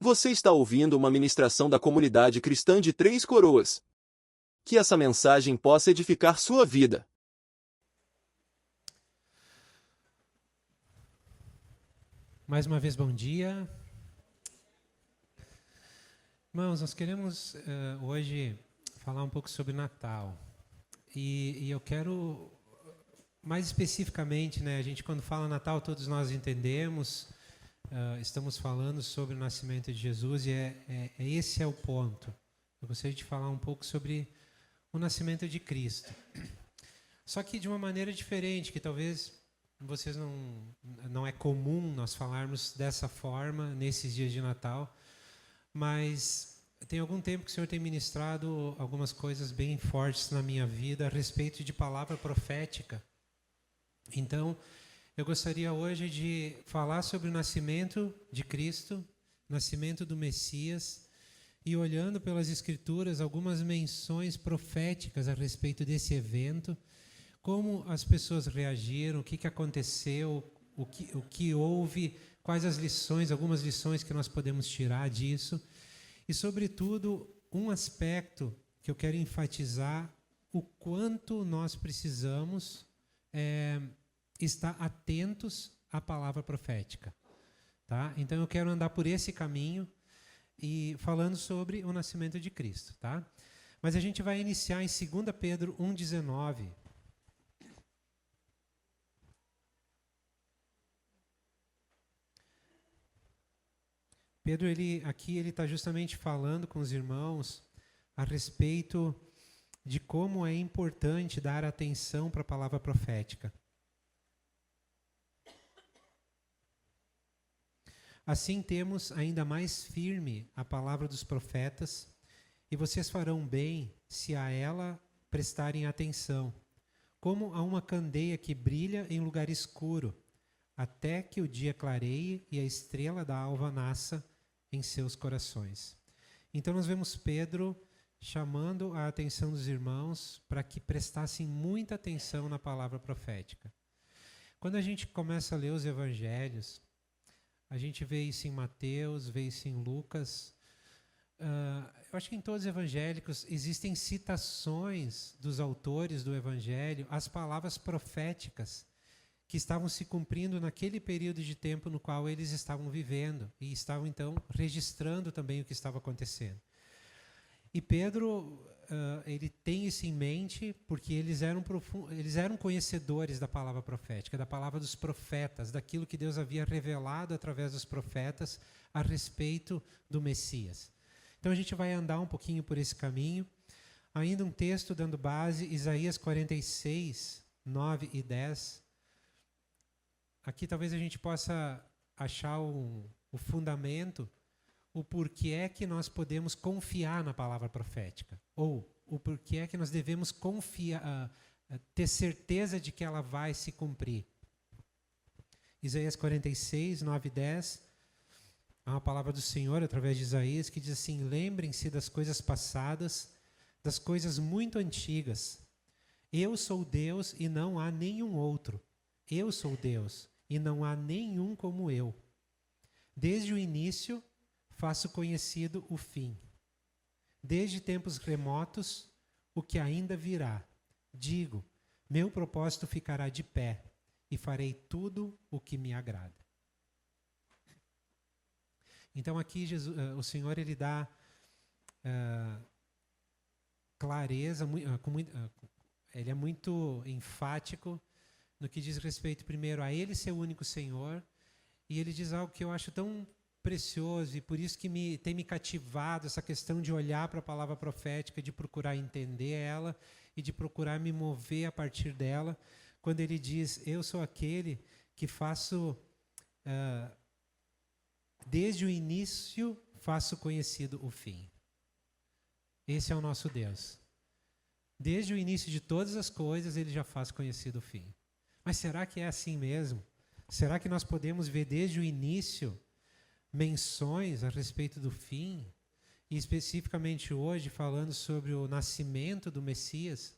Você está ouvindo uma ministração da comunidade cristã de Três Coroas. Que essa mensagem possa edificar sua vida. Mais uma vez, bom dia. Irmãos, nós queremos hoje falar um pouco sobre Natal. E eu quero, mais especificamente, a gente quando fala Natal, todos nós entendemos, estamos falando sobre o nascimento de Jesus e esse é o ponto. Eu gostaria de falar um pouco sobre o nascimento de Cristo. Só que de uma maneira diferente, que talvez vocês não é comum nós falarmos dessa forma nesses dias de Natal, mas tem algum tempo que o Senhor tem ministrado algumas coisas bem fortes na minha vida a respeito de palavra profética. Então, eu gostaria hoje de falar sobre o nascimento de Cristo, nascimento do Messias, e olhando pelas Escrituras algumas menções proféticas a respeito desse evento, como as pessoas reagiram, o que aconteceu, o que houve, quais as lições, algumas lições que nós podemos tirar disso. E, sobretudo, um aspecto que eu quero enfatizar, o quanto nós precisamos estar atentos à palavra profética. Tá? Então, eu quero andar por esse caminho e falando sobre o nascimento de Cristo. Tá? Mas a gente vai iniciar em 2 Pedro 1,19. Pedro, aqui ele está justamente falando com os irmãos a respeito de como é importante dar atenção para a palavra profética. Assim temos ainda mais firme a palavra dos profetas, e vocês farão bem se a ela prestarem atenção, como a uma candeia que brilha em lugar escuro, até que o dia clareie e a estrela da alva nasça em seus corações. Então nós vemos Pedro chamando a atenção dos irmãos para que prestassem muita atenção na palavra profética. Quando a gente começa a ler os evangelhos, a gente vê isso em Mateus, vê isso em Lucas. Eu acho que em todos os evangélicos existem citações dos autores do evangelho às palavras proféticas que estavam se cumprindo naquele período de tempo no qual eles estavam vivendo e estavam, então, registrando também o que estava acontecendo. E Pedro, ele tem isso em mente porque eles eram conhecedores da palavra profética, da palavra dos profetas, daquilo que Deus havia revelado através dos profetas a respeito do Messias. Então a gente vai andar um pouquinho por esse caminho. Ainda um texto dando base, Isaías 46, 9 e 10. Aqui talvez a gente possa achar o fundamento, o porquê é que nós podemos confiar na palavra profética, ou o porquê é que nós devemos confiar, ter certeza de que ela vai se cumprir. Isaías 46, 9 e 10, há uma palavra do Senhor através de Isaías que diz assim: lembrem-se das coisas passadas, das coisas muito antigas. Eu sou Deus e não há nenhum outro. Eu sou Deus e não há nenhum como eu. Desde o início faço conhecido o fim. Desde tempos remotos, o que ainda virá. Digo, meu propósito ficará de pé e farei tudo o que me agrada. Então aqui o Senhor ele dá clareza, ele é muito enfático no que diz respeito primeiro a Ele ser o único Senhor, e Ele diz algo que eu acho tão precioso, e por isso que tem me cativado essa questão de olhar para a palavra profética, de procurar entender ela, e de procurar me mover a partir dela, quando Ele diz, eu sou aquele que faço, desde o início, faço conhecido o fim. Esse é o nosso Deus. Desde o início de todas as coisas, Ele já faz conhecido o fim. Mas será que é assim mesmo? Será que nós podemos ver desde o início menções a respeito do fim? E especificamente hoje falando sobre o nascimento do Messias?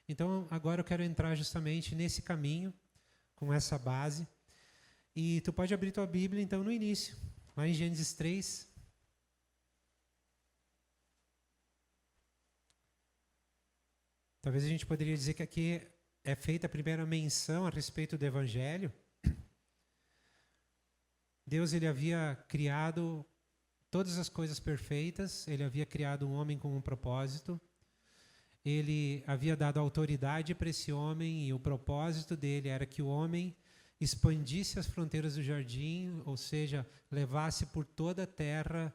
Então agora eu quero entrar justamente nesse caminho, com essa base. E tu pode abrir tua Bíblia então no início, lá em Gênesis 3. Talvez a gente poderia dizer que aqui é feita a primeira menção a respeito do Evangelho. Deus ele havia criado todas as coisas perfeitas, ele havia criado um homem com um propósito, ele havia dado autoridade para esse homem e o propósito dele era que o homem expandisse as fronteiras do jardim, ou seja, levasse por toda a terra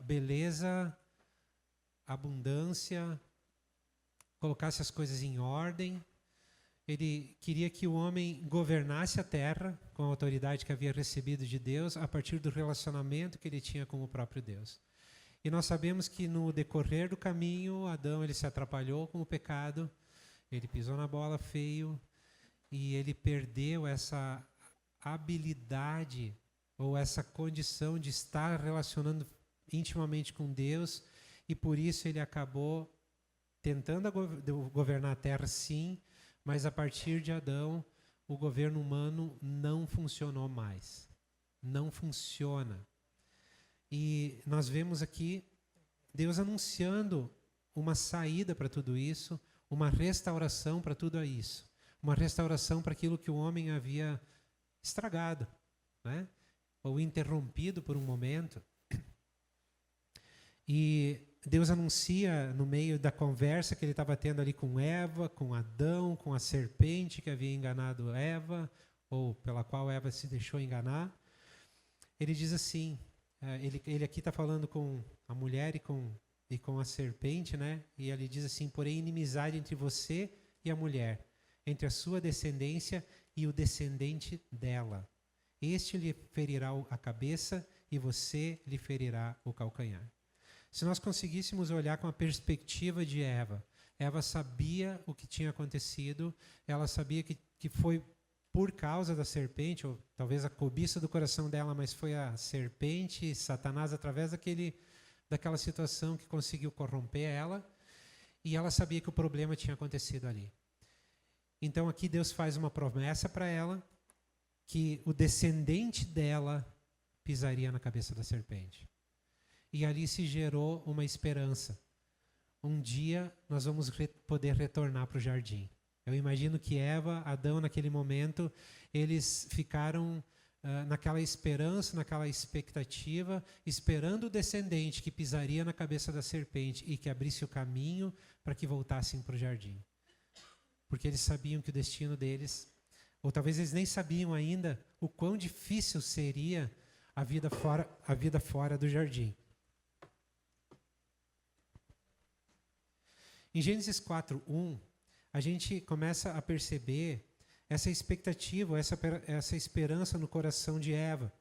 beleza, abundância, colocasse as coisas em ordem. Ele queria que o homem governasse a terra com a autoridade que havia recebido de Deus a partir do relacionamento que ele tinha com o próprio Deus. E nós sabemos que no decorrer do caminho, Adão ele se atrapalhou com o pecado, ele pisou na bola feio e ele perdeu essa habilidade ou essa condição de estar relacionando intimamente com Deus e por isso ele acabou tentando governar a terra, sim, mas a partir de Adão, o governo humano não funcionou mais. Não funciona. E nós vemos aqui Deus anunciando uma saída para tudo isso, uma restauração para tudo isso. Uma restauração para aquilo que o homem havia estragado, né? Ou interrompido por um momento. E Deus anuncia no meio da conversa que ele estava tendo ali com Eva, com Adão, com a serpente que havia enganado Eva, ou pela qual Eva se deixou enganar. Ele diz assim, ele aqui está falando com a mulher e com a serpente, né? E ele diz assim, porém inimizade entre você e a mulher, entre a sua descendência e o descendente dela. Este lhe ferirá a cabeça e você lhe ferirá o calcanhar. Se nós conseguíssemos olhar com a perspectiva de Eva, Eva sabia o que tinha acontecido, ela sabia que foi por causa da serpente, ou talvez a cobiça do coração dela, mas foi a serpente, Satanás, através daquela situação que conseguiu corromper ela, e ela sabia que o problema tinha acontecido ali. Então aqui Deus faz uma promessa para ela, que o descendente dela pisaria na cabeça da serpente. E ali se gerou uma esperança. Um dia nós vamos poder retornar para o jardim. Eu imagino que Eva, Adão, naquele momento, eles ficaram naquela esperança, naquela expectativa, esperando o descendente que pisaria na cabeça da serpente e que abrisse o caminho para que voltassem para o jardim. Porque eles sabiam que o destino deles, ou talvez eles nem sabiam ainda o quão difícil seria a vida fora do jardim. Em Gênesis 4:1, a gente começa a perceber essa expectativa, essa esperança no coração de Eva.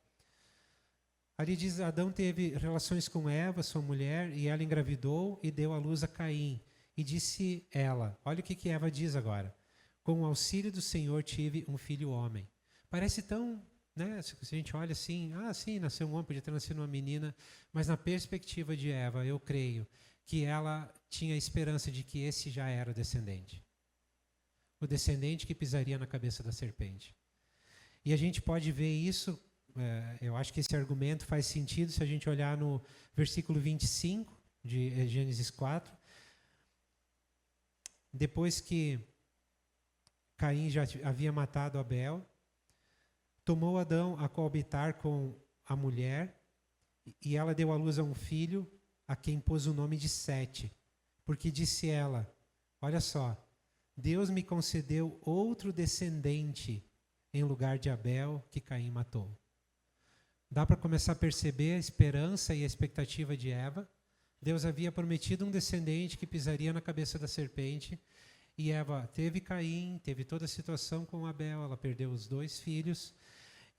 Ali diz, Adão teve relações com Eva, sua mulher, e ela engravidou e deu à luz a Caim. E disse ela, olha o que Eva diz agora, com o auxílio do Senhor tive um filho homem. Parece tão, né, se a gente olha assim, sim, nasceu um homem, podia ter nascido uma menina, mas na perspectiva de Eva, eu creio que ela tinha a esperança de que esse já era o descendente. O descendente que pisaria na cabeça da serpente. E a gente pode ver isso, eu acho que esse argumento faz sentido se a gente olhar no versículo 25 de Gênesis 4. Depois que Caim já havia matado Abel, tomou Adão a coabitar com a mulher e ela deu à luz a um filho a quem pôs o nome de Sete, porque disse ela, olha só, Deus me concedeu outro descendente em lugar de Abel que Caim matou. Dá para começar a perceber a esperança e a expectativa de Eva. Deus havia prometido um descendente que pisaria na cabeça da serpente, e Eva teve Caim, teve toda a situação com Abel, ela perdeu os 2 filhos,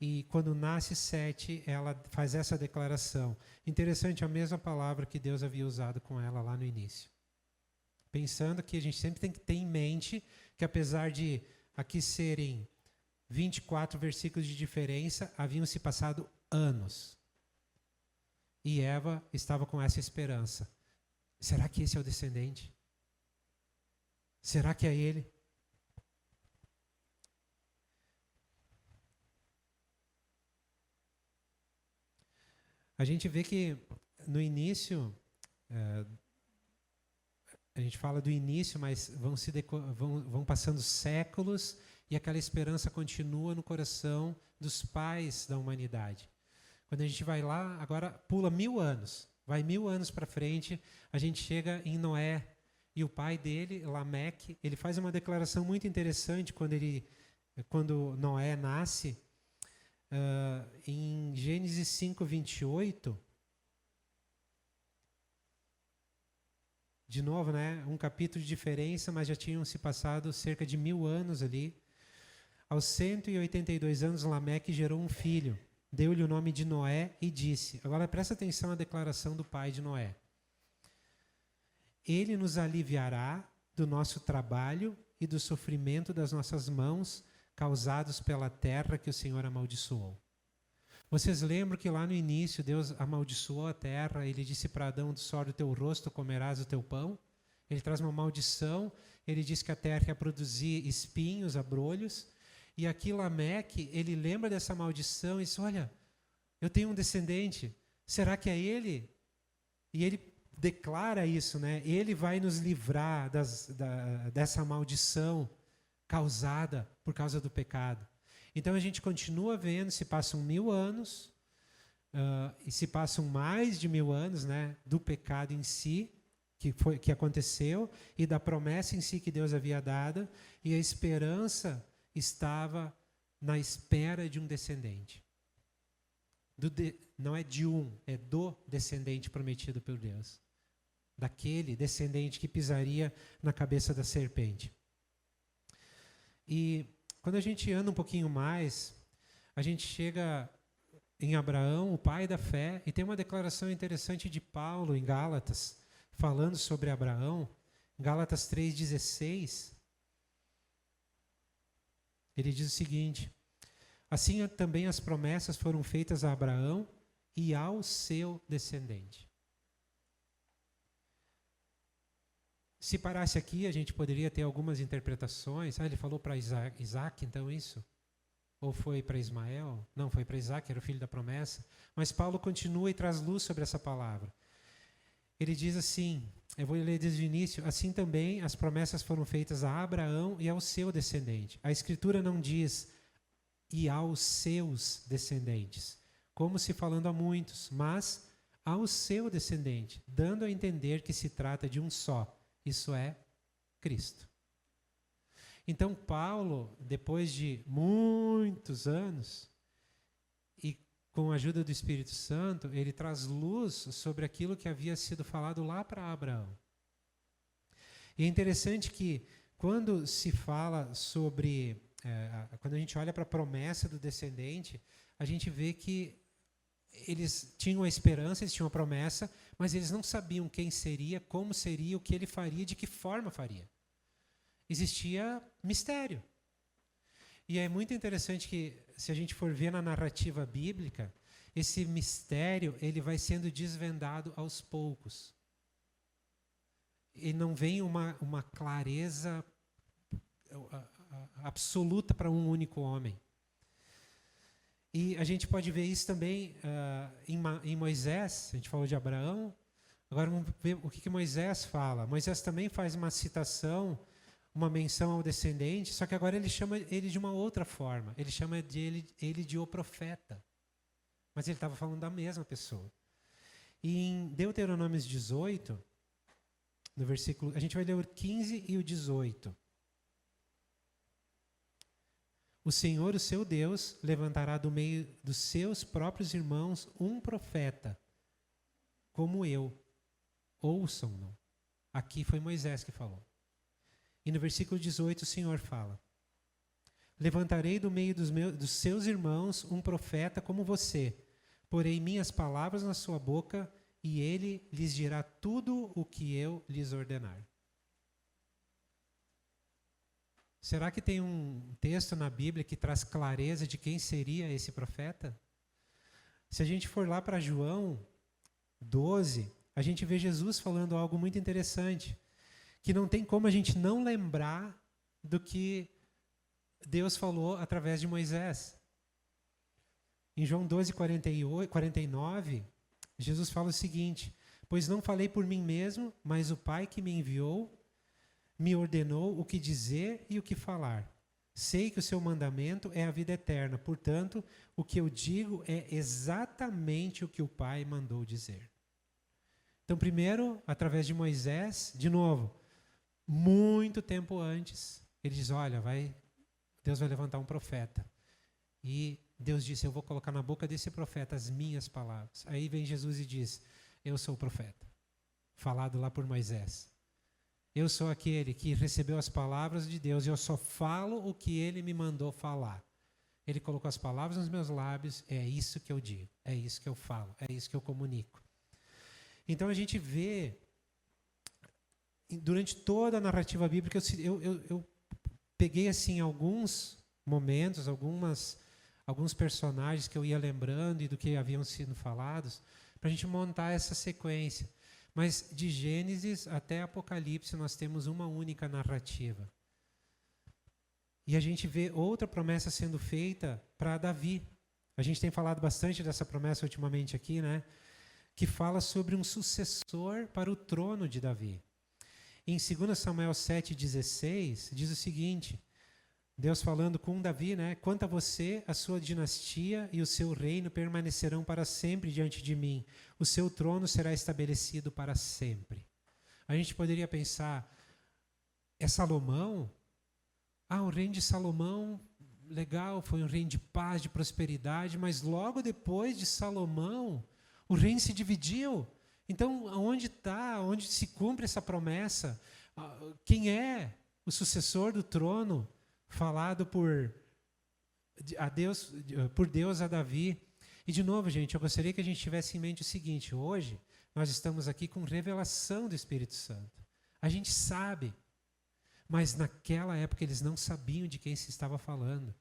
e quando nasce Sete, ela faz essa declaração. Interessante, a mesma palavra que Deus havia usado com ela lá no início. Pensando que a gente sempre tem que ter em mente que apesar de aqui serem 24 versículos de diferença, haviam se passado anos. E Eva estava com essa esperança. Será que esse é o descendente? Será que é ele? A gente vê que no início a gente fala do início, mas vão passando séculos e aquela esperança continua no coração dos pais da humanidade. Quando a gente vai lá, agora pula 1000 anos, vai 1000 anos para frente, a gente chega em Noé, e o pai dele, Lameque, ele faz uma declaração muito interessante quando Noé nasce, em Gênesis 5:28. De novo, né? Um capítulo de diferença, mas já tinham se passado cerca de 1000 anos ali. Aos 182 anos, Lameque gerou um filho. Deu-lhe o nome de Noé e disse... Agora presta atenção à declaração do pai de Noé. Ele nos aliviará do nosso trabalho e do sofrimento das nossas mãos, causados pela terra que o Senhor amaldiçoou. Vocês lembram que lá no início Deus amaldiçoou a terra, ele disse para Adão, do suor do teu rosto comerás o teu pão? Ele traz uma maldição, ele diz que a terra ia produzir espinhos, abrolhos, e aqui Lameque, ele lembra dessa maldição e diz, olha, eu tenho um descendente, será que é ele? E ele declara isso, né? Ele vai nos livrar dessa maldição causada por causa do pecado. Então a gente continua vendo, se passam 1000 anos, e se passam mais de 1000 anos, né, do pecado em si, que aconteceu, e da promessa em si que Deus havia dado, e a esperança estava na espera de um descendente. Não é de um, é do descendente prometido por Deus. Daquele descendente que pisaria na cabeça da serpente. E quando a gente anda um pouquinho mais, a gente chega em Abraão, o pai da fé, e tem uma declaração interessante de Paulo em Gálatas, falando sobre Abraão, Gálatas 3,16. Ele diz o seguinte: assim também as promessas foram feitas a Abraão e ao seu descendente. Se parasse aqui, a gente poderia ter algumas interpretações. Ele falou para Isaac, então isso? Ou foi para Ismael? Não, foi para Isaac, era o filho da promessa. Mas Paulo continua e traz luz sobre essa palavra. Ele diz assim, eu vou ler desde o início, assim também as promessas foram feitas a Abraão e ao seu descendente. A Escritura não diz e aos seus descendentes, como se falando a muitos, mas ao seu descendente, dando a entender que se trata de um só. Isso é Cristo. Então Paulo, depois de muitos anos, e com a ajuda do Espírito Santo, ele traz luz sobre aquilo que havia sido falado lá para Abraão. E é interessante que quando se fala sobre, quando a gente olha para a promessa do descendente, a gente vê que eles tinham a esperança, eles tinham a promessa, mas eles não sabiam quem seria, como seria, o que ele faria, de que forma faria. Existia mistério. E é muito interessante que, se a gente for ver na narrativa bíblica, esse mistério ele vai sendo desvendado aos poucos. E não vem uma clareza absoluta para um único homem. E a gente pode ver isso também em Moisés. A gente falou de Abraão. Agora vamos ver o que Moisés fala. Moisés também faz uma citação, uma menção ao descendente, só que agora ele chama ele de uma outra forma. Ele chama ele de o profeta. Mas ele estava falando da mesma pessoa. E em Deuteronômio 18, no versículo, a gente vai ler o 15 e o 18. O Senhor, o seu Deus, levantará do meio dos seus próprios irmãos um profeta, como eu. Ouçam-no. Aqui foi Moisés que falou. E no versículo 18 o Senhor fala: levantarei do meio dos seus irmãos um profeta como você, porei minhas palavras na sua boca e ele lhes dirá tudo o que eu lhes ordenar. Será que tem um texto na Bíblia que traz clareza de quem seria esse profeta? Se a gente for lá para João 12, a gente vê Jesus falando algo muito interessante, que não tem como a gente não lembrar do que Deus falou através de Moisés. Em João 12, 49, Jesus fala o seguinte: Pois não falei por mim mesmo, mas o Pai que me enviou me ordenou o que dizer e o que falar. Sei que o seu mandamento é a vida eterna, portanto, o que eu digo é exatamente o que o Pai mandou dizer. Então, primeiro, através de Moisés, de novo, muito tempo antes, ele diz, olha, Deus vai levantar um profeta. E Deus disse, eu vou colocar na boca desse profeta as minhas palavras. Aí vem Jesus e diz, eu sou o profeta, falado lá por Moisés. Eu sou aquele que recebeu as palavras de Deus e eu só falo o que ele me mandou falar. Ele colocou as palavras nos meus lábios, é isso que eu digo, é isso que eu falo, é isso que eu comunico. Então a gente vê, durante toda a narrativa bíblica, eu peguei assim alguns momentos, alguns personagens que eu ia lembrando e do que haviam sido falados, para a gente montar essa sequência. Mas de Gênesis até Apocalipse nós temos uma única narrativa. E a gente vê outra promessa sendo feita para Davi. A gente tem falado bastante dessa promessa ultimamente aqui, né? Que fala sobre um sucessor para o trono de Davi. Em 2 Samuel 7,16, diz o seguinte, Deus falando com Davi, né? Quanto a você, a sua dinastia e o seu reino permanecerão para sempre diante de mim. O seu trono será estabelecido para sempre. A gente poderia pensar, é Salomão? O reino de Salomão, legal, foi um reino de paz, de prosperidade, mas logo depois de Salomão, o reino se dividiu. Então, onde se cumpre essa promessa? Quem é o sucessor do trono? Falado por Deus a Davi. E de novo, gente, eu gostaria que a gente tivesse em mente o seguinte, hoje nós estamos aqui com revelação do Espírito Santo. A gente sabe, mas naquela época eles não sabiam de quem se estava falando.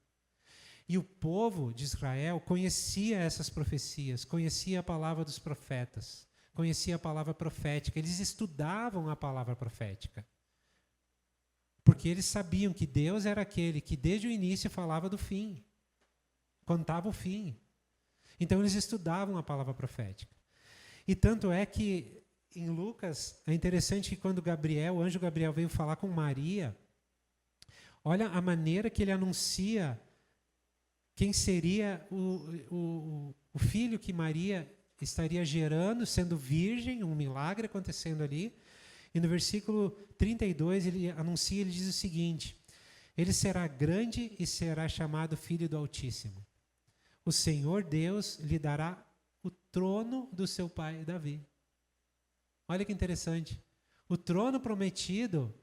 E o povo de Israel conhecia essas profecias, conhecia a palavra dos profetas, conhecia a palavra profética, eles estudavam a palavra profética. Porque eles sabiam que Deus era aquele que desde o início falava do fim, contava o fim. Então eles estudavam a palavra profética. E tanto é que em Lucas, é interessante que quando o anjo Gabriel veio falar com Maria, olha a maneira que ele anuncia quem seria o filho que Maria estaria gerando, sendo virgem, um milagre acontecendo ali. E no versículo 32, ele anuncia, ele diz o seguinte, ele será grande e será chamado Filho do Altíssimo. O Senhor Deus lhe dará o trono do seu pai Davi. Olha que interessante. O trono prometido,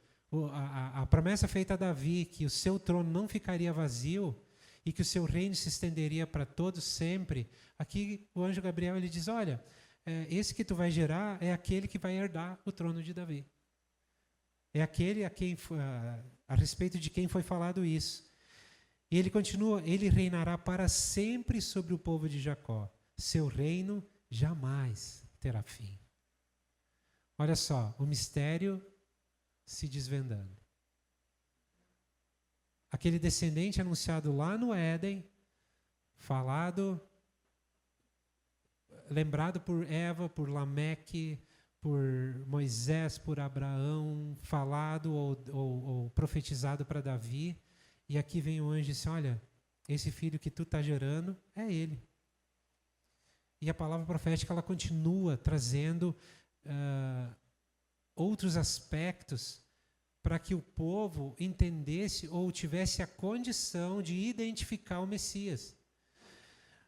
a promessa feita a Davi, que o seu trono não ficaria vazio e que o seu reino se estenderia para todos sempre. Aqui o anjo Gabriel ele diz, olha, esse que tu vai gerar é aquele que vai herdar o trono de Davi. É aquele a respeito de quem foi falado isso. E ele continua, ele reinará para sempre sobre o povo de Jacó. Seu reino jamais terá fim. Olha só, o mistério se desvendando. Aquele descendente anunciado lá no Éden, lembrado por Eva, por Lameque, por Moisés, por Abraão, falado ou profetizado para Davi. E aqui vem o anjo e diz, olha, esse filho que tu está gerando é ele. E a palavra profética ela continua trazendo outros aspectos para que o povo entendesse ou tivesse a condição de identificar o Messias.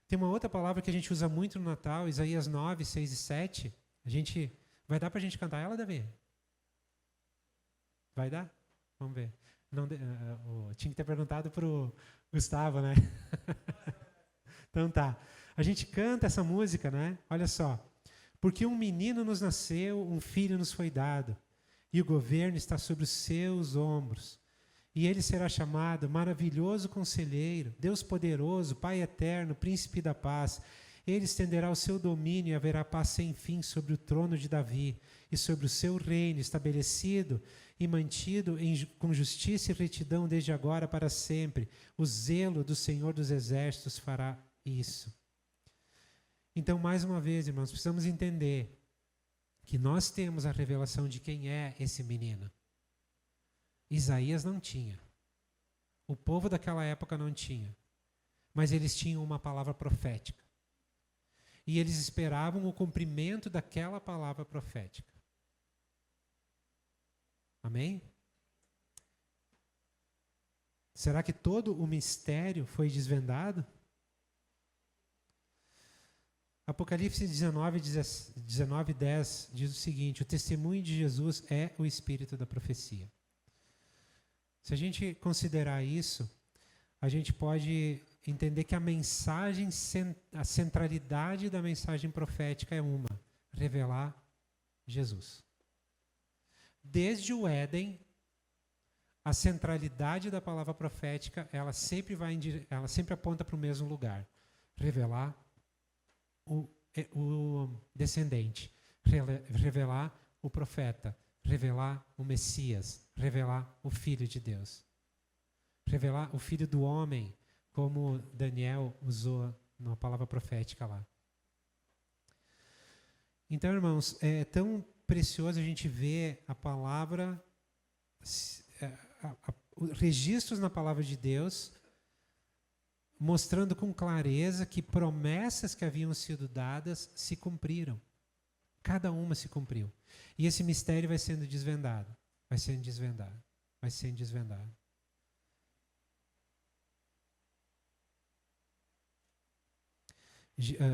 Tem uma outra palavra que a gente usa muito no Natal, Isaías 9, 6 e 7. Vai dar para a gente cantar ela, Davi? Vai dar? Vamos ver. Tinha que ter perguntado para o Gustavo, né? Então tá. A gente canta essa música, né? Olha só. Porque um menino nos nasceu, um filho nos foi dado, e o governo está sobre os seus ombros. E ele será chamado Maravilhoso Conselheiro, Deus Poderoso, Pai Eterno, Príncipe da Paz. Ele estenderá o seu domínio e haverá paz sem fim sobre o trono de Davi e sobre o seu reino, estabelecido e mantido com justiça e retidão desde agora para sempre. O zelo do Senhor dos Exércitos fará isso. Então, mais uma vez, irmãos, precisamos entender que nós temos a revelação de quem é esse menino. Isaías não tinha. O povo daquela época não tinha. Mas eles tinham uma palavra profética. E eles esperavam o cumprimento daquela palavra profética. Amém? Será que todo o mistério foi desvendado? Apocalipse 19:10 diz o seguinte: o testemunho de Jesus é o espírito da profecia. Se a gente considerar isso, a gente pode entender que a mensagem, a centralidade da mensagem profética é uma: revelar Jesus. Desde o Éden, a centralidade da palavra profética, ela sempre aponta para o mesmo lugar: revelar o descendente, revelar o profeta, revelar o Messias, revelar o Filho de Deus, revelar o Filho do homem, como Daniel usou na palavra profética lá. Então, irmãos, é tão precioso a gente ver a palavra, registros na palavra de Deus, mostrando com clareza que promessas que haviam sido dadas se cumpriram. Cada uma se cumpriu. E esse mistério vai sendo desvendado, vai sendo desvendado, vai sendo desvendado.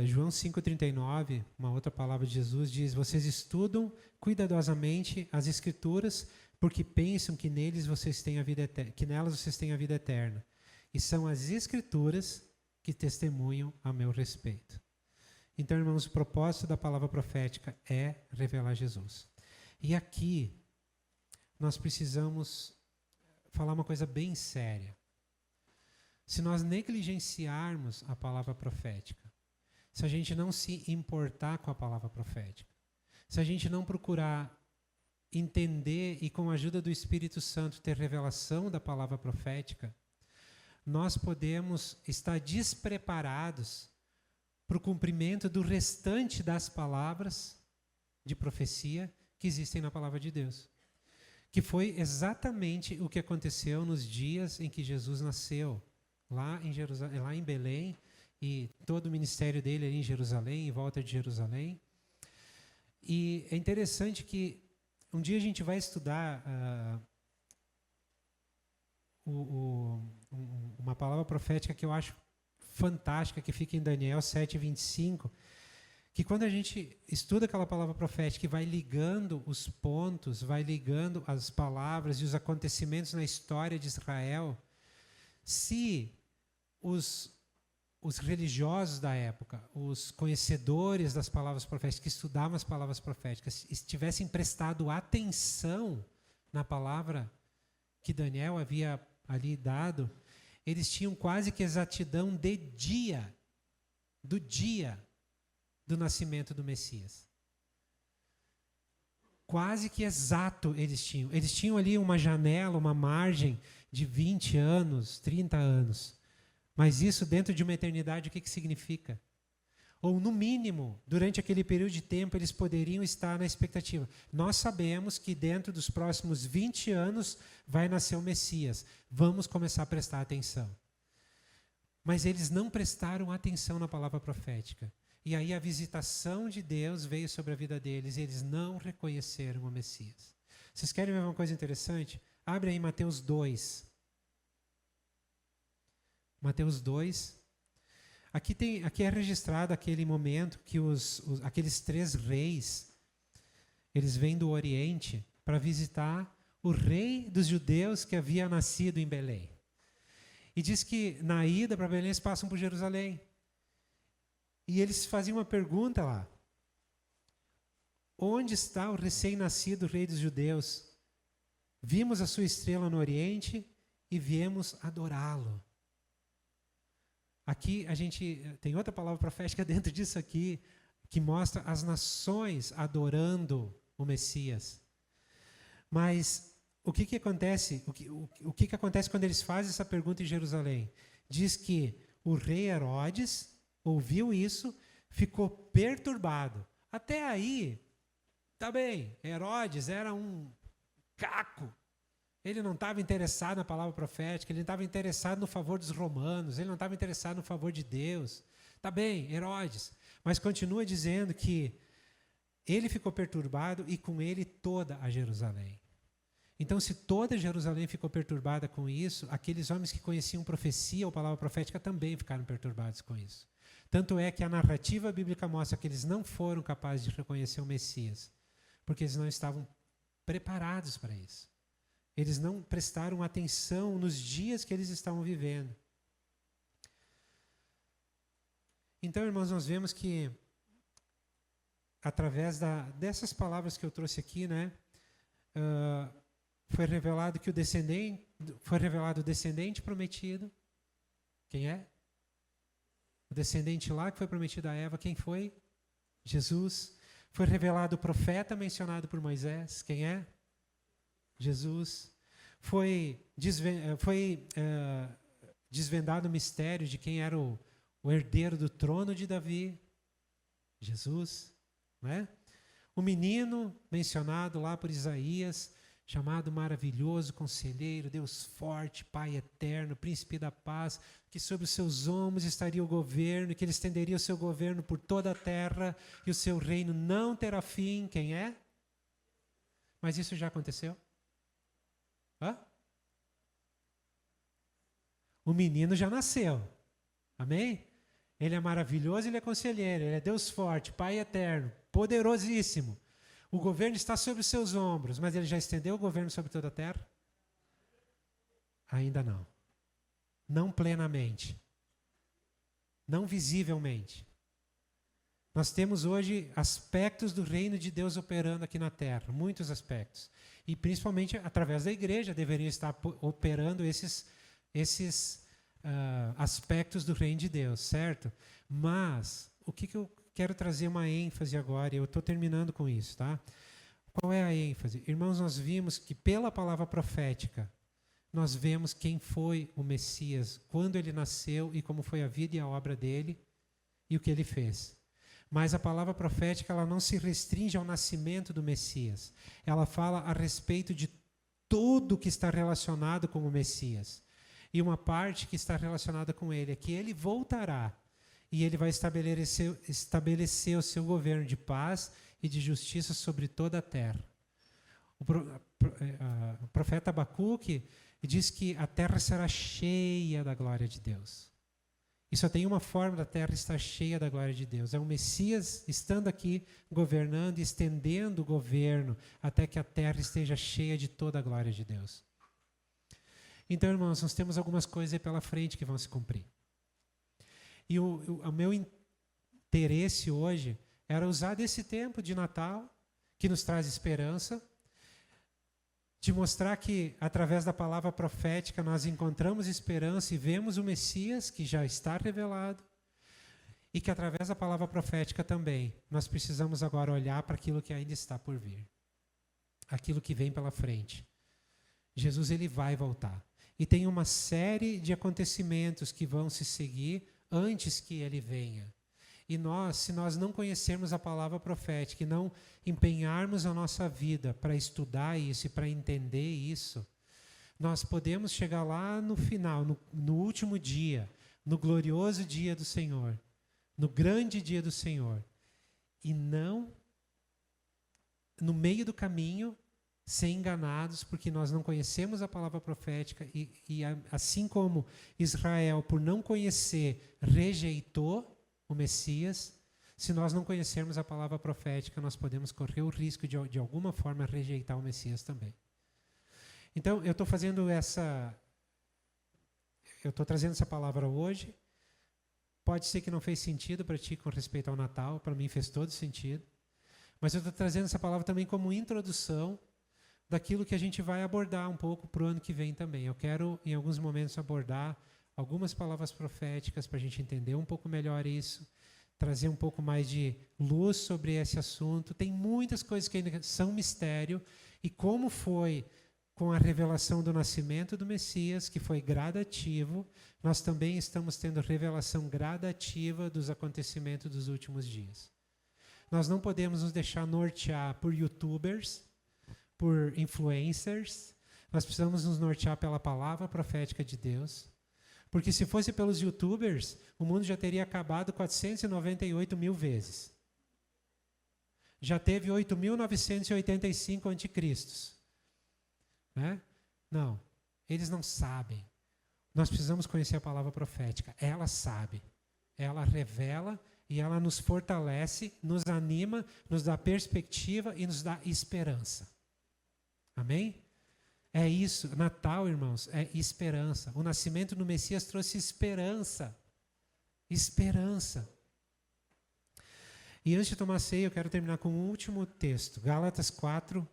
João 5,39, uma outra palavra de Jesus, diz: vocês estudam cuidadosamente as Escrituras porque pensam que nelas vocês têm a vida eterna. E são as Escrituras que testemunham a meu respeito. Então, irmãos, o propósito da palavra profética é revelar Jesus. E aqui, nós precisamos falar uma coisa bem séria. Se nós negligenciarmos a palavra profética, se a gente não se importar com a palavra profética, se a gente não procurar entender e, com a ajuda do Espírito Santo, ter revelação da palavra profética, nós podemos estar despreparados para o cumprimento do restante das palavras de profecia que existem na palavra de Deus. Que foi exatamente o que aconteceu nos dias em que Jesus nasceu, lá em Belém, e todo o ministério dele ali em Jerusalém, em volta de Jerusalém. E é interessante que um dia a gente vai estudar uma palavra profética que eu acho fantástica, que fica em Daniel 7:25, que quando a gente estuda aquela palavra profética e vai ligando os pontos, vai ligando as palavras e os acontecimentos na história de Israel, se os religiosos da época, os conhecedores das palavras proféticas, que estudavam as palavras proféticas, tivessem prestado atenção na palavra que Daniel havia ali dado, eles tinham quase que exatidão do dia do nascimento do Messias. Quase que exato eles tinham. Eles tinham ali uma janela, uma margem de 20 anos, 30 anos. Mas isso dentro de uma eternidade, o que significa? Ou, no mínimo, durante aquele período de tempo, eles poderiam estar na expectativa. Nós sabemos que dentro dos próximos 20 anos vai nascer o Messias. Vamos começar a prestar atenção. Mas eles não prestaram atenção na palavra profética. E aí a visitação de Deus veio sobre a vida deles e eles não reconheceram o Messias. Vocês querem ver uma coisa interessante? Abre aí Mateus 2. Mateus 2. Aqui é registrado aquele momento que aqueles 3 reis, eles vêm do Oriente para visitar o rei dos judeus que havia nascido em Belém. E diz que na ida para Belém eles passam por Jerusalém. E eles faziam uma pergunta lá: onde está o recém-nascido rei dos judeus? Vimos a sua estrela no Oriente e viemos adorá-lo. Aqui a gente tem outra palavra profética dentro disso aqui, que mostra as nações adorando o Messias. Mas o que acontece? O que acontece quando eles fazem essa pergunta em Jerusalém? Diz que o rei Herodes ouviu isso, ficou perturbado. Até aí, Tá bem, Herodes era um caco. Ele não estava interessado na palavra profética, ele não estava interessado no favor dos romanos, ele não estava interessado no favor de Deus. Tá bem, Herodes. Mas continua dizendo que ele ficou perturbado e com ele toda a Jerusalém. Então, se toda Jerusalém ficou perturbada com isso, aqueles homens que conheciam profecia ou palavra profética também ficaram perturbados com isso. Tanto é que a narrativa bíblica mostra que eles não foram capazes de reconhecer o Messias, porque eles não estavam preparados para isso. Eles não prestaram atenção nos dias que eles estavam vivendo. Então, irmãos, nós vemos que, através dessas palavras que eu trouxe aqui, né, foi revelado o descendente prometido. Quem é? O descendente lá que foi prometido a Eva, quem foi? Jesus. Foi revelado o profeta mencionado por Moisés, quem é? Jesus. Foi desvendado o mistério de quem era o herdeiro do trono de Davi, Jesus, né? O menino mencionado lá por Isaías, chamado Maravilhoso, Conselheiro, Deus Forte, Pai Eterno, Príncipe da Paz, que sobre os seus ombros estaria o governo, que ele estenderia o seu governo por toda a terra, e o seu reino não terá fim. Quem é? Mas isso já aconteceu? Hã? O menino já nasceu. Amém? Ele é maravilhoso, ele é conselheiro, ele é Deus forte, Pai eterno, poderosíssimo. O governo está sobre os seus ombros, mas ele já estendeu o governo sobre toda a terra? Ainda não. Não plenamente. Não visivelmente. Nós temos hoje aspectos do reino de Deus operando aqui na terra, muitos aspectos. E principalmente através da igreja deveriam estar operando esses aspectos do reino de Deus, certo? Mas o que eu quero trazer uma ênfase agora, e eu estou terminando com isso, tá? Qual é a ênfase? Irmãos, nós vimos que pela palavra profética, nós vemos quem foi o Messias, quando ele nasceu e como foi a vida e a obra dele e o que ele fez. Mas a palavra profética, ela não se restringe ao nascimento do Messias. Ela fala a respeito de tudo que está relacionado com o Messias. E uma parte que está relacionada com ele é que ele voltará e ele vai estabelecer o seu governo de paz e de justiça sobre toda a terra. O profeta Abacuque diz que a terra será cheia da glória de Deus. E só tem uma forma da terra estar cheia da glória de Deus. É o Messias estando aqui, governando, estendendo o governo, até que a terra esteja cheia de toda a glória de Deus. Então, irmãos, nós temos algumas coisas aí pela frente que vão se cumprir. E o meu interesse hoje era usar desse tempo de Natal, que nos traz esperança, de mostrar que, através da palavra profética, nós encontramos esperança e vemos o Messias, que já está revelado, e que, através da palavra profética também, nós precisamos agora olhar para aquilo que ainda está por vir, aquilo que vem pela frente. Jesus, ele vai voltar. E tem uma série de acontecimentos que vão se seguir antes que ele venha. E nós, se nós não conhecermos a palavra profética e não empenharmos a nossa vida para estudar isso e para entender isso, nós podemos chegar lá no final, no último dia, no glorioso dia do Senhor, no grande dia do Senhor, e não, no meio do caminho, ser enganados porque nós não conhecemos a palavra profética e assim como Israel, por não conhecer, rejeitou o Messias, se nós não conhecermos a palavra profética, nós podemos correr o risco de alguma forma rejeitar o Messias também. Então, eu estou trazendo essa palavra hoje. Pode ser que não fez sentido para ti com respeito ao Natal, para mim fez todo sentido. Mas eu estou trazendo essa palavra também como introdução daquilo que a gente vai abordar um pouco para o ano que vem também. Eu quero, em alguns momentos, abordar algumas palavras proféticas para a gente entender um pouco melhor isso, trazer um pouco mais de luz sobre esse assunto. Tem muitas coisas que ainda são mistério, e como foi com a revelação do nascimento do Messias, que foi gradativo, nós também estamos tendo revelação gradativa dos acontecimentos dos últimos dias. Nós não podemos nos deixar nortear por youtubers, por influencers. Nós precisamos nos nortear pela palavra profética de Deus. Porque se fosse pelos youtubers, o mundo já teria acabado 498 mil vezes. Já teve 8.985 anticristos. Né? Não, eles não sabem. Nós precisamos conhecer a palavra profética. Ela sabe. Ela revela e ela nos fortalece, nos anima, nos dá perspectiva e nos dá esperança. Amém? É isso. Natal, irmãos, é esperança. O nascimento do Messias trouxe esperança. Esperança. E antes de tomar ceia, eu quero terminar com um último texto. Gálatas 4,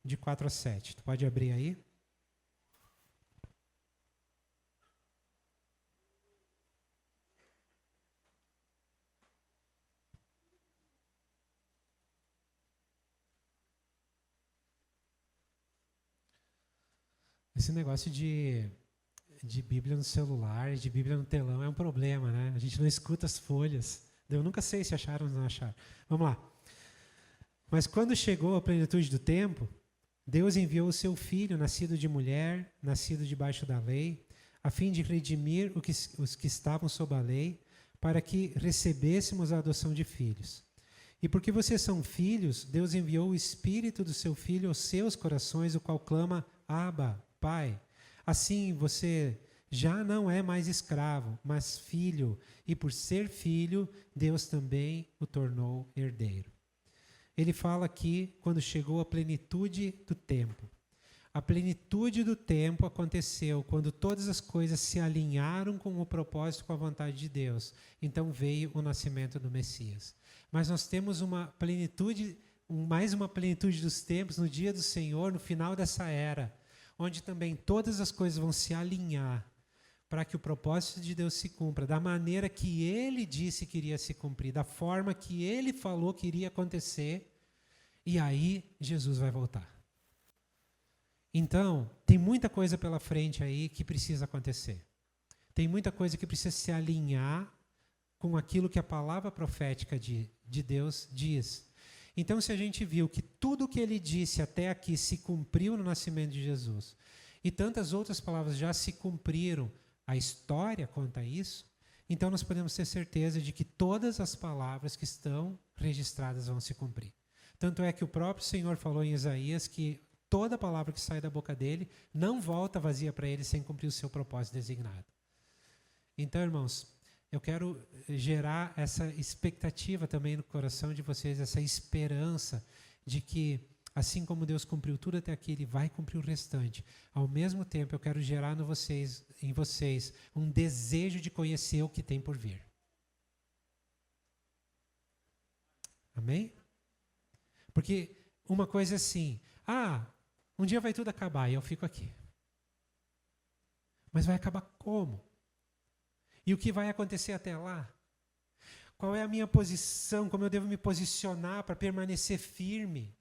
de 4 a 7. Tu pode abrir aí? Esse negócio de Bíblia no celular, de Bíblia no telão é um problema, né? A gente não escuta as folhas. Eu nunca sei se acharam ou não acharam. Vamos lá. Mas quando chegou a plenitude do tempo, Deus enviou o seu Filho, nascido de mulher, nascido debaixo da lei, a fim de redimir os que estavam sob a lei, para que recebêssemos a adoção de filhos. E porque vocês são filhos, Deus enviou o Espírito do seu Filho aos seus corações, o qual clama, Abba, Pai. Assim você já não é mais escravo, mas filho, e por ser filho, Deus também o tornou herdeiro. Ele fala aqui quando chegou a plenitude do tempo. A plenitude do tempo aconteceu quando todas as coisas se alinharam com o propósito, com a vontade de Deus. Então veio o nascimento do Messias. Mas nós temos uma plenitude, mais uma plenitude dos tempos no dia do Senhor, no final dessa era, onde também todas as coisas vão se alinhar para que o propósito de Deus se cumpra, da maneira que Ele disse que iria se cumprir, da forma que Ele falou que iria acontecer, e aí Jesus vai voltar. Então, tem muita coisa pela frente aí que precisa acontecer. Tem muita coisa que precisa se alinhar com aquilo que a palavra profética de Deus diz. Então, se a gente viu que tudo o que ele disse até aqui se cumpriu no nascimento de Jesus, e tantas outras palavras já se cumpriram, a história conta isso, então nós podemos ter certeza de que todas as palavras que estão registradas vão se cumprir. Tanto é que o próprio Senhor falou em Isaías que toda palavra que sai da boca dele não volta vazia para ele sem cumprir o seu propósito designado. Então, irmãos, eu quero gerar essa expectativa também no coração de vocês, essa esperança de que, assim como Deus cumpriu tudo até aqui, Ele vai cumprir o restante. Ao mesmo tempo, eu quero gerar em vocês um desejo de conhecer o que tem por vir. Amém? Porque uma coisa é assim, um dia vai tudo acabar e eu fico aqui. Mas vai acabar como? E o que vai acontecer até lá? Qual é a minha posição? Como eu devo me posicionar para permanecer firme?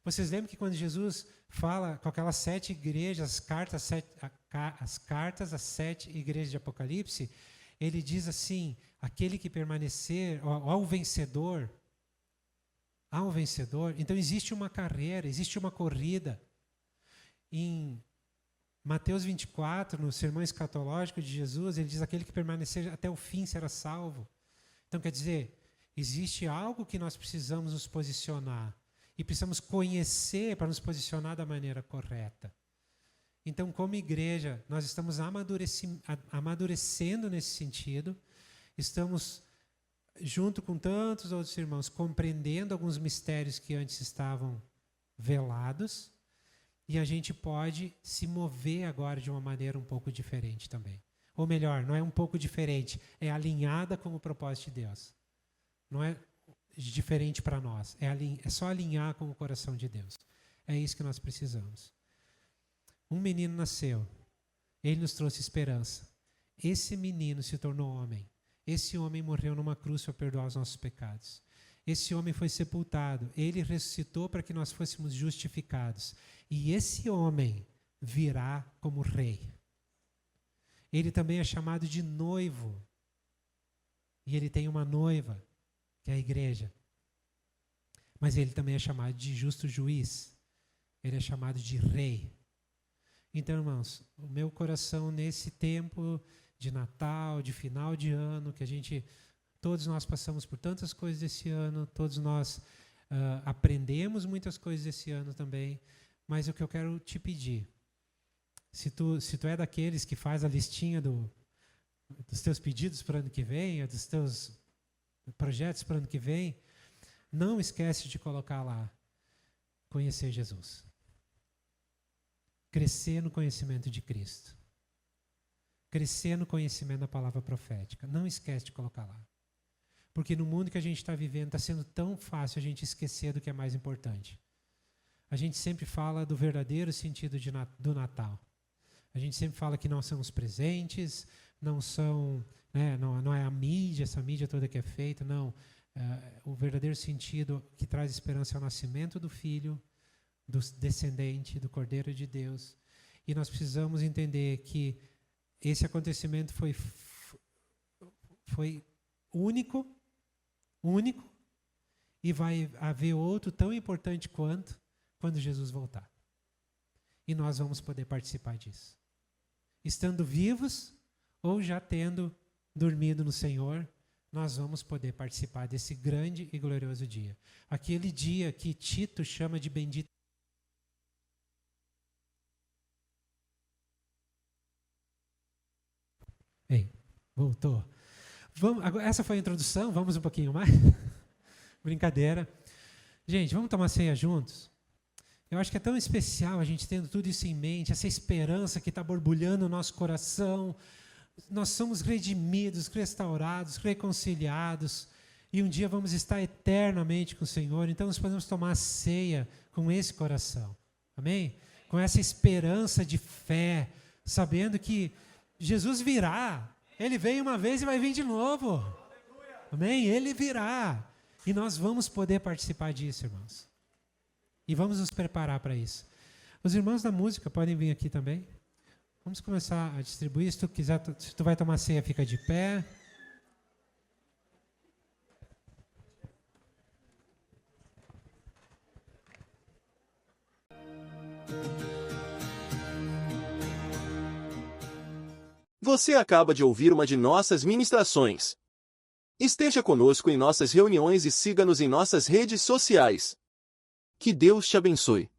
Vocês lembram que quando Jesus fala com aquelas 7 igrejas, as cartas às 7 igrejas de Apocalipse, ele diz assim, aquele que permanecer, ao vencedor, então existe uma carreira, existe uma corrida. Em Mateus 24, no sermão escatológico de Jesus, ele diz, aquele que permanecer até o fim será salvo. Então, quer dizer, existe algo que nós precisamos nos posicionar. E precisamos conhecer para nos posicionar da maneira correta. Então, como igreja, nós estamos amadurecendo nesse sentido. Estamos, junto com tantos outros irmãos, compreendendo alguns mistérios que antes estavam velados. E a gente pode se mover agora de uma maneira um pouco diferente também. Ou melhor, não é um pouco diferente, é alinhada com o propósito de Deus. Não é diferente para nós, é só alinhar com o coração de Deus. É isso que nós precisamos. Um menino nasceu, ele nos trouxe esperança. Esse menino se tornou homem. Esse homem morreu numa cruz para perdoar os nossos pecados. Esse homem foi sepultado, ele ressuscitou para que nós fôssemos justificados. E esse homem virá como rei. Ele também é chamado de noivo. E ele tem uma noiva, que é a igreja. Mas ele também é chamado de justo juiz. Ele é chamado de rei. Então, irmãos, o meu coração nesse tempo de Natal, de final de ano, que todos nós passamos por tantas coisas esse ano, todos nós aprendemos muitas coisas esse ano também, mas o que eu quero te pedir, se tu é daqueles que faz a listinha dos teus pedidos para o ano que vem, dos teus projetos para o ano que vem, não esquece de colocar lá, conhecer Jesus. Crescer no conhecimento de Cristo. Crescer no conhecimento da palavra profética. Não esquece de colocar lá. Porque no mundo que a gente está vivendo, está sendo tão fácil a gente esquecer do que é mais importante. A gente sempre fala do verdadeiro sentido do Natal. A gente sempre fala que não são os presentes, não são, né, não é a mídia, essa mídia toda que é feita, não. O verdadeiro sentido que traz esperança é o nascimento do Filho, do descendente, do Cordeiro de Deus. E nós precisamos entender que esse acontecimento foi único, e vai haver outro tão importante quando Jesus voltar. E nós vamos poder participar disso. Estando vivos ou já tendo dormido no Senhor, nós vamos poder participar desse grande e glorioso dia. Aquele dia que Tito chama de bendito. Ei, voltou. Essa foi a introdução, vamos um pouquinho mais? Brincadeira. Gente, vamos tomar ceia juntos? Eu acho que é tão especial a gente tendo tudo isso em mente, essa esperança que está borbulhando no nosso coração. Nós somos redimidos, restaurados, reconciliados, e um dia vamos estar eternamente com o Senhor. Então nós podemos tomar ceia com esse coração. Amém? Com essa esperança de fé, sabendo que Jesus virá. Ele veio uma vez e vai vir de novo. Amém? Ele virá. E nós vamos poder participar disso, irmãos. E vamos nos preparar para isso. Os irmãos da música podem vir aqui também. Vamos começar a distribuir. Se tu quiser, se tu vai tomar ceia, fica de pé. Você acaba de ouvir uma de nossas ministrações. Esteja conosco em nossas reuniões e siga-nos em nossas redes sociais. Que Deus te abençoe.